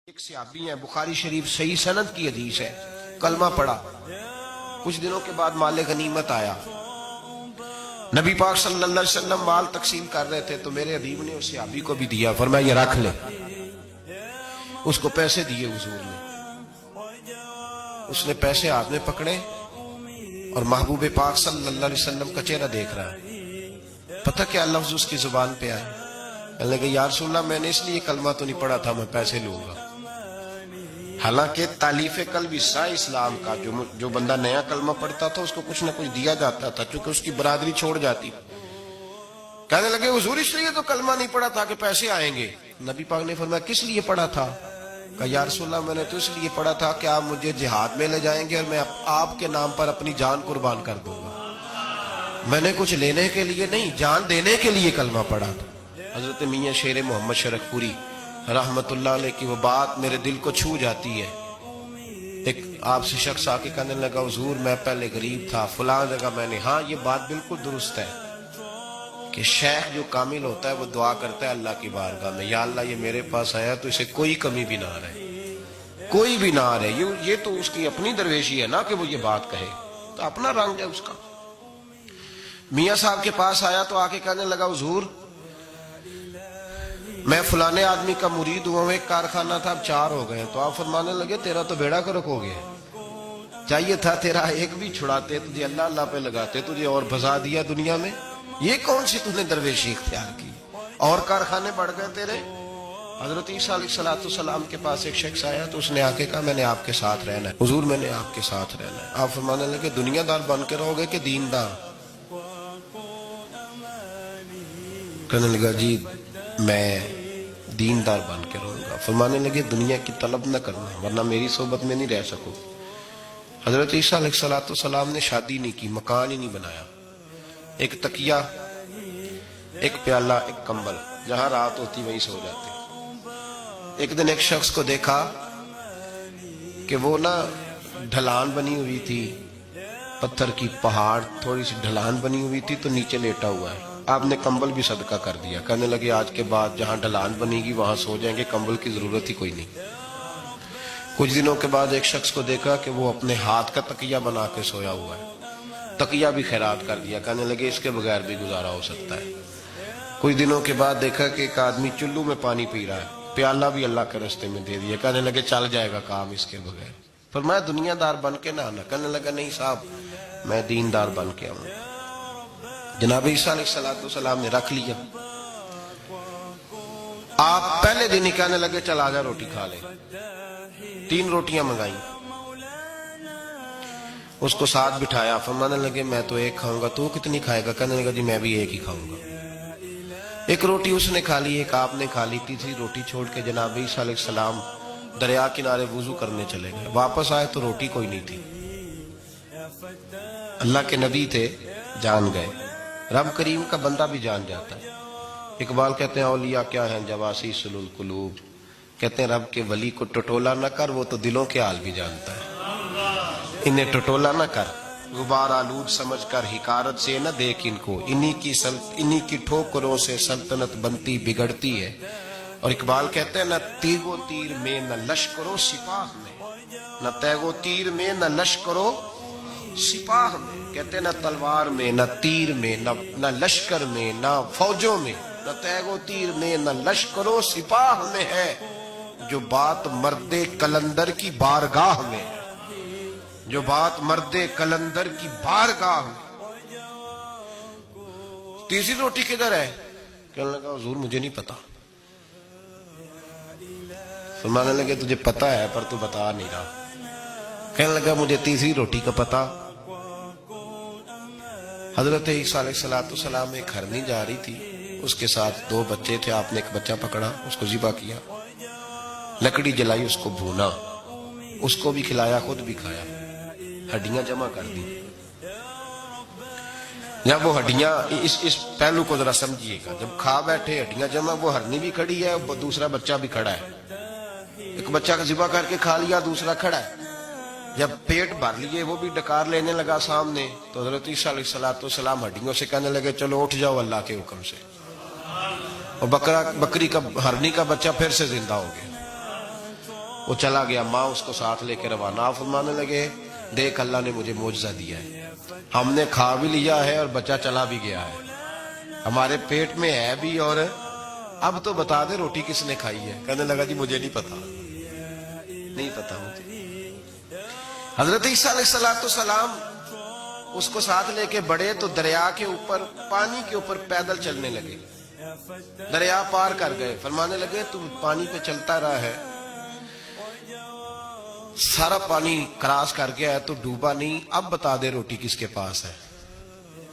ایک صحابی ہیں، بخاری شریف صحیح سند کی حدیث ہے، کلمہ پڑھا، کچھ دنوں کے بعد مال غنیمت آیا، نبی پاک صلی اللہ علیہ وسلم مال تقسیم کر رہے تھے تو میرے حبیب نے اس صحابی کو بھی دیا، فرمایا یہ رکھ لے، اس کو پیسے دیے حضور نے، اس نے پیسے ہاتھ میں پکڑے اور محبوب پاک صلی اللہ علیہ وسلم کا چہرہ دیکھ رہا ہے، پتہ کیا لفظ اس کی زبان پہ آئے، کہنے لگے یا رسول اللہ میں نے اس لیے کلمہ تو نہیں پڑھا تھا میں پیسے لوں گا، حالانکہ تالیف قلب حصہ اسلام کا، جو بندہ نیا کلمہ پڑھتا تھا اس کو کچھ نہ کچھ دیا جاتا تھا چونکہ اس کی برادری چھوڑ جاتی، کہنے لگے حضور اس لیے تو کلمہ نہیں پڑھا تھا کہ پیسے آئیں گے، نبی پاک نے فرمایا کس لیے پڑھا تھا؟ کہا یا رسول اللہ میں نے تو اس لیے پڑھا تھا کہ آپ مجھے جہاد میں لے جائیں گے اور میں آپ کے نام پر اپنی جان قربان کر دوں گا، میں نے کچھ لینے کے لیے نہیں جان دینے کے لیے کلمہ پڑھا تھا۔ حضرت میاں شیر محمد شرک پوری رحمت اللہ علیہ کی وہ بات میرے دل کو چھو جاتی ہے، ایک آپ سے شخص آ کے کہنے لگا حضور میں پہلے غریب تھا فلاں جگہ میں نے، ہاں یہ بات بالکل درست ہے کہ شیخ جو کامل ہوتا ہے وہ دعا کرتا ہے اللہ کی بارگاہ میں، یا اللہ یہ میرے پاس آیا تو اسے کوئی کمی بھی نہ رہے، کوئی بھی نہ رہے، یہ تو اس کی اپنی درویشی ہے نا کہ وہ یہ بات کہے، تو اپنا رنگ ہے اس کا۔ میاں صاحب کے پاس آیا تو آ کے کہنے لگا حضور میں فلانے آدمی کا مرید ہوا ہوں، ایک کارخانہ تھا اب 4 ہو گئے، تو آپ فرمانے لگے تیرا تو بیڑا کرک ہو گیا، چاہیے تھا تیرا ایک بھی چھڑاتے، تجھے اللہ اللہ پہ لگاتے، تجھے اور بھسا دیا دنیا میں، یہ کون سی تُو نے درویشی اختیار کی، اور کارخانے بڑھ گئے تیرے۔ حضرت عیسیٰ علیہ السلام کے پاس ایک شخص آیا تو اس نے آ کے کہا میں نے آپ کے ساتھ رہنا ہے حضور، میں نے آپ کے ساتھ رہنا ہے، آپ فرمانے لگے دنیا دار بن کے رہو گے کہ دیندار؟ کہنے لگا جی میں دیندار بن کے رہوں گا، فرمانے لگے دنیا کی طلب نہ کرنا ورنہ میری صحبت میں نہیں رہ سکو۔ حضرت عیسیٰ علیہ السلام نے شادی نہیں کی، مکان ہی نہیں بنایا، ایک تکیہ، ایک پیالہ، ایک کمبل، جہاں رات ہوتی وہیں سو جاتے۔ ایک دن ایک شخص کو دیکھا کہ وہ نا ڈھلان بنی ہوئی تھی، پتھر کی پہاڑ تھوڑی سی ڈھلان بنی ہوئی تھی تو نیچے لیٹا ہوا ہے، آپ نے کمبل بھی صدقہ کر دیا، کہنے لگے آج کے بعد جہاں ڈھلان بنے گی وہاں سو جائیں گے، کمبل کی ضرورت ہی کوئی نہیں۔ کچھ دنوں کے بعد ایک شخص کو دیکھا کہ وہ اپنے ہاتھ کا تکیہ بنا کے سویا ہوا ہے، تکیہ بھی خیرات کر دیا، کہنے لگے اس کے بغیر بھی گزارا ہو سکتا ہے۔ کچھ دنوں کے بعد دیکھا کہ ایک آدمی چلو میں پانی پی رہا ہے، پیالہ بھی اللہ کے راستے میں دے دیا، کہنے لگے چل جائے گا کام اس کے بغیر، فرمایا دنیا دار بن کے نہ آنا، کہنے لگا نہیں صاحب میں دیندار بن کے آؤں۔ جناب عیسیٰ علیہ السلام نے رکھ لیا، آپ پہلے دن ہی کہنے لگے چل آجا روٹی کھا لے، 3 روٹیاں منگائیں، اس کو ساتھ بٹھایا، فرمانے لگے میں تو ایک کھاؤں گا، تو کتنی کھائے گا؟ کہنے لگا جی میں بھی ایک ہی کھاؤں گا۔ ایک روٹی اس نے کھا لی، ایک آپ نے کھا لی، تیسری روٹی چھوڑ کے جناب عیسیٰ علیہ السلام دریا کنارے وضو کرنے چلے گئے، واپس آئے تو روٹی کوئی نہیں تھی، اللہ کے نبی تھے جان گئے، رب کریم کا بندہ بھی جان جاتا ہے۔ اقبال کہتے ہیں اولیاء کیا ہیں جواسیس القلوب، کہتے ہیں رب کے ولی کو ٹٹولا نہ کر، وہ تو دلوں کے حال بھی جانتا ہے، انہیں ٹٹولا نہ کر، غبار آلود سمجھ کر حکارت سے نہ دیکھ ان کو، انہی کی ٹھوکروں سے سلطنت بنتی بگڑتی ہے۔ اور اقبال کہتے ہیں نہ تیگ و تیر میں نہ لشکرو سپاہ میں، نہ تیگ و تیر میں نہ لشکرو سپاہ میں، کہتے ہیں نہ تلوار میں نہ تیر میں نہ لشکر میں نہ فوجوں میں، نہ تیگ و تیر میں نہ لشکر و سپاہ میں ہے، جو بات مرد کلندر کی بارگاہ میں ہے، جو بات مرد کلندر کی بارگاہ میں۔ تیسری روٹی کدھر ہے؟ کہنے لگا حضور مجھے نہیں پتا، فرمانے لگے تجھے پتا ہے پر تو بتا نہیں رہا، کہنے لگا مجھے تیسری روٹی کا پتا۔ حضرت عیسیٰ علیہ السلام ایک ہرنی جا رہی تھی، اس کے ساتھ 2 بچے تھے، آپ نے ایک بچہ پکڑا، اس کو ذبح کیا، لکڑی جلائی، اس کو بھونا، اس کو بھی کھلایا خود بھی کھایا، ہڈیاں جمع کر دی۔ جب وہ ہڈیاں اس پہلو کو ذرا سمجھیے گا، جب کھا بیٹھے ہڈیاں جمع، وہ ہرنی بھی کھڑی ہے، دوسرا بچہ بھی کھڑا ہے، ایک بچہ کا ذبح کر کے کھا لیا، دوسرا کھڑا ہے، جب پیٹ بھر لیے وہ بھی ڈکار لینے لگا سامنے، تو حضرت عیسیٰ علیہ السلام ہڈیوں سے کہنے لگے چلو اٹھ جاؤ اللہ کے حکم سے، اور بکری کا ہرنی کا بچہ پھر سے زندہ ہو گیا۔ وہ چلا گیا, ماں اس کو ساتھ لے کے روانہ. آپ فرمانے لگے دیکھ اللہ نے مجھے معجزہ دیا ہے, ہم نے کھا بھی لیا ہے اور بچہ چلا بھی گیا ہے, ہمارے پیٹ میں ہے بھی, اور اب تو بتا دے روٹی کس نے کھائی ہے. کہنے لگا جی مجھے نہیں پتا, نہیں پتا مجھے. حضرت عیسیٰ علیہ السلام اس کو ساتھ لے کے بڑھے تو دریا کے اوپر, پانی کے اوپر پیدل چلنے لگے. دریا پار کر گئے. فرمانے لگے تو پانی پہ چلتا رہا ہے, سارا پانی کراس کر گیا ہے تو ڈوبا نہیں, اب بتا دے روٹی کس کے پاس ہے.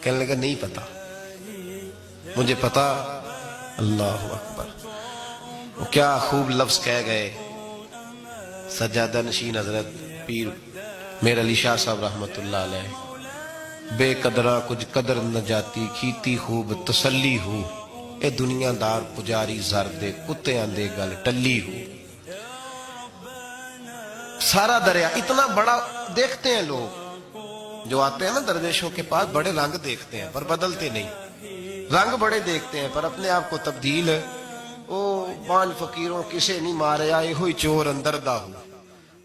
کہنے لگا نہیں پتا, مجھے پتا. اللہ اکبر, وہ کیا خوب لفظ کہہ گئے سجادہ نشین حضرت پیر میر علی شاہ صاحب رحمت اللہ علیہ. بے قدرہ کچھ قدر نہ جاتی, کیتی خوب تسلی ہو, اے دنیا دار پجاری زر دے, کتیاں دے گل ٹلی ہو. سارا دریا اتنا بڑا دیکھتے ہیں لوگ جو آتے ہیں نا درویشوں کے پاس, بڑے رنگ دیکھتے ہیں پر بدلتے نہیں, رنگ بڑے دیکھتے ہیں پر اپنے آپ کو تبدیل, او پانچ فقیروں کسے نہیں مارے آئے ہوئی چور اندر دا ہو.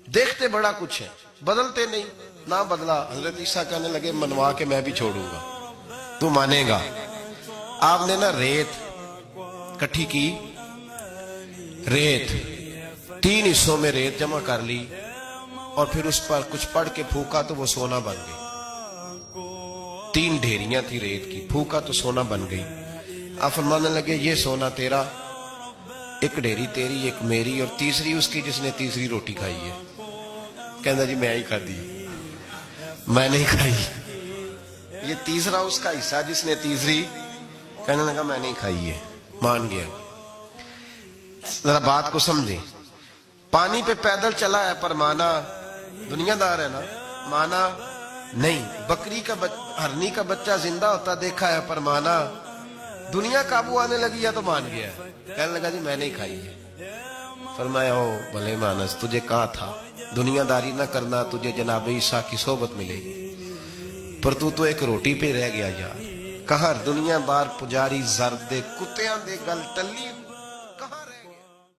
دیکھتے بڑا کچھ ہے, بدلتے نہیں. نہ بدلا. حضرت عیسیٰ کہنے لگے منوا کے میں بھی چھوڑوں گا, تو مانے گا. آپ نے نا ریت کٹھی کی, ریت 3 حصوں میں ریت جمع کر لی اور پھر اس پر کچھ پڑھ کے پھونکا تو وہ سونا بن گئی. 3 ڈھیریاں تھی ریت کی, پھونکا تو سونا بن گئی. آپ فرمانے لگے یہ سونا تیرا, ایک ڈھیری تیری, ایک میری, اور تیسری اس کی جس نے تیسری روٹی کھائی ہے. کہنا جی میں ہی کھا دی, میں نہیں کھائی. یہ تیسرا اس کا حصہ جس نے تیسری, کہنے لگا میں نہیں کھائی ہے, مان گیا. ذرا بات کو سمجھیں. پانی پہ پیدل چلا ہے پر مانا دنیا دار ہے نا, مانا نہیں. بکری کا ہرنی کا بچہ زندہ ہوتا دیکھا ہے پر مانا دنیا قابو آنے لگی یا تو مان گیا. کہنے لگا جی میں نہیں کھائی ہے. فرمایا ہو بھلے مانس, تجھے کہا تھا دنیا داری نہ کرنا, تجھے جناب عیسیٰ کی صحبت ملے گی, پر تو ایک روٹی پہ رہ گیا یار. کہاں دنیا بار پجاری زر دے, کتیاں دے گل ٹلی.